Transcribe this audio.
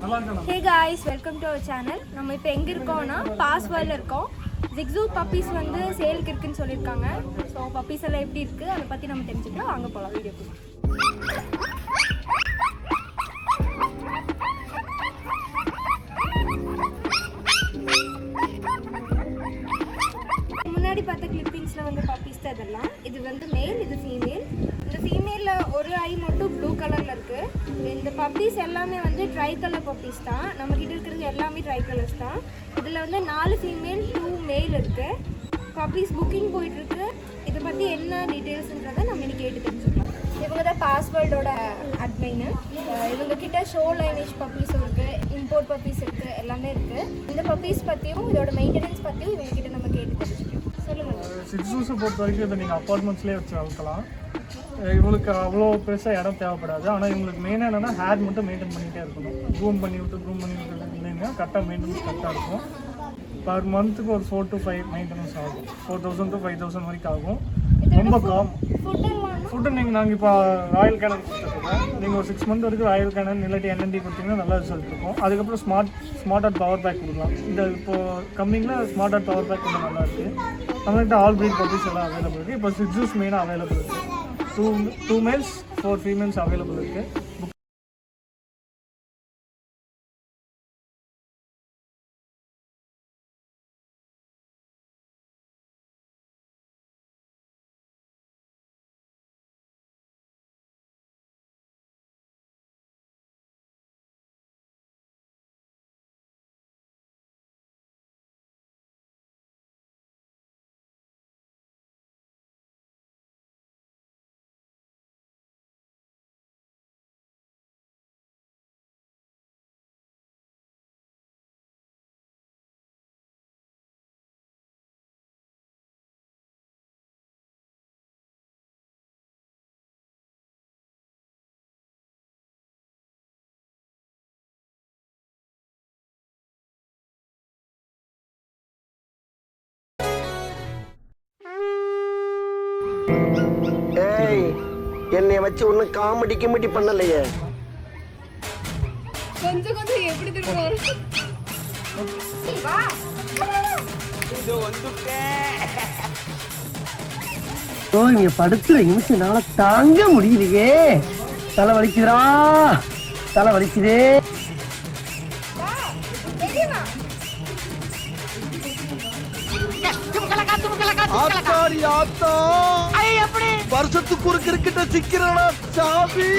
Hey guys, welcome to our channel. நம்ம இப்போ எங்க இருக்கோம்னா பாஸ்வேர்ட்ல இருக்கோம். ஜிக்ஸூ பப்பீஸ் வந்து சேலுக்கு இருக்குன்னு சொல்லிருக்காங்க. சோ பப்பீஸ் எல்லாம் எப்படி இருக்கு அத பத்தி நம்ம தெரிஞ்சுக்கலாம். வாங்க போலாம் வீடியோக்கு. முன்னாடி பார்த்த கிளிப்பிங்ஸ்ல வந்து பப்பீஸ் தான் இதெல்லாம். இது வந்து மேல், இது ஃபீமேல். இந்த ஃபீமேல்ல ஒரு ஐ மட்டும் ப்ளூ கலர்ல இருக்கு. இந்த பப்பீஸ் எல்லாமே வந்து ட்ரை கலர் பப்பீஸ் தான். நம்ம கிட்ட இருக்கிறது எல்லாமே ட்ரை கலர்ஸ் தான். இதுல வந்து 4 ஃபீமேல் 2 மேல் இருக்கு. பப்பீஸ் புக்கிங் போயிட்டு இருக்கு. இதை பத்தி என்ன டீடைல்ஸ்ன்றதை நம்ம இன்னைக்கு கேட்டு தெரிஞ்சுக்கலாம். இவங்க தான் பாஸ்வேர்டோட அட்மைன். இவங்க கிட்ட ஷோ லைனேஜ் பப்பீஸ் இருக்கு, இம்போர்ட் பப்பீஸ் இருக்கு, எல்லாமே இருக்கு. இந்த பப்பீஸ் பத்தியும் இதோட மெயின்டெனன்ஸ் பத்தியும் இவங்க கிட்ட நம்ம கேட்டு தெரிஞ்சுக்கலாம். சொல்லுங்க. சிக்ஸூஸை பொறுத்த வரைக்கும் இதை நீங்கள் அப்பார்ட்மெண்ட்ஸ்லேயே வச்சு வளர்க்கலாம். இவங்களுக்கு அவ்வளோ பெருசாக இடம் தேவைப்படாது. ஆனால் இவங்களுக்கு மெயினாக என்னென்னா ஹேர் மட்டும் மெயின்டைன் பண்ணிகிட்டே இருக்கணும். க்ரூம் பண்ணி விட்டு இல்லைன்னா கரெக்டாக மெயின்டெனன்ஸ் கரெக்டாக இருக்கும். பர் மந்த்துக்கு ஒரு 4 to 5 மெயின்டெனன்ஸ் ஆகும். 4000 to 5000 வரைக்கும் ஆகும். ரொம்ப கம் ஃபுட்டு நாங்கள் இப்போ ராயல் கேனன் கொடுத்துருக்கோம். நீங்கள் ஒரு 6 மந்த் வரைக்கும் ராயல் கேனன் இல்லாட்டி NND கொடுத்தீங்கன்னா நல்லா ரிசல்ட் இருக்கும். அதுக்கப்புறம் ஸ்மார்ட் ஆர்ட் பவர் பேக் கொடுக்கலாம். இந்த இப்போது கம்மிங்கில் ஸ்மார்ட் ஆர்ட் பவர் பேக் கொஞ்சம் நல்லா இருக்குது. நம்மகிட்ட ஆல் ப்ரீட் பப்பீஸ் எல்லாம் அவைலபிள் இருக்குது. இப்போ சிக்ஸூஸ் மெயினாக அவைலபிள் இருக்குது. 2 மேல்ஸ் 4 ஃபீமேல்ஸ் அவைலபிள் இருக்குது. என்னை வச்சு ஒன்னும் காமெடி கிமெடி பண்ணலையே. கொஞ்சம் எப்படி திரும்ப நீங்க படுத்துற நிமிஷம்னால தாங்க முடியலையே. தலை வலிக்குதுடா, தலை வலிக்குதே. வருஷத்துக்கு ஒரு கிரிக்கெட்ட சிக்கிறா சாமி.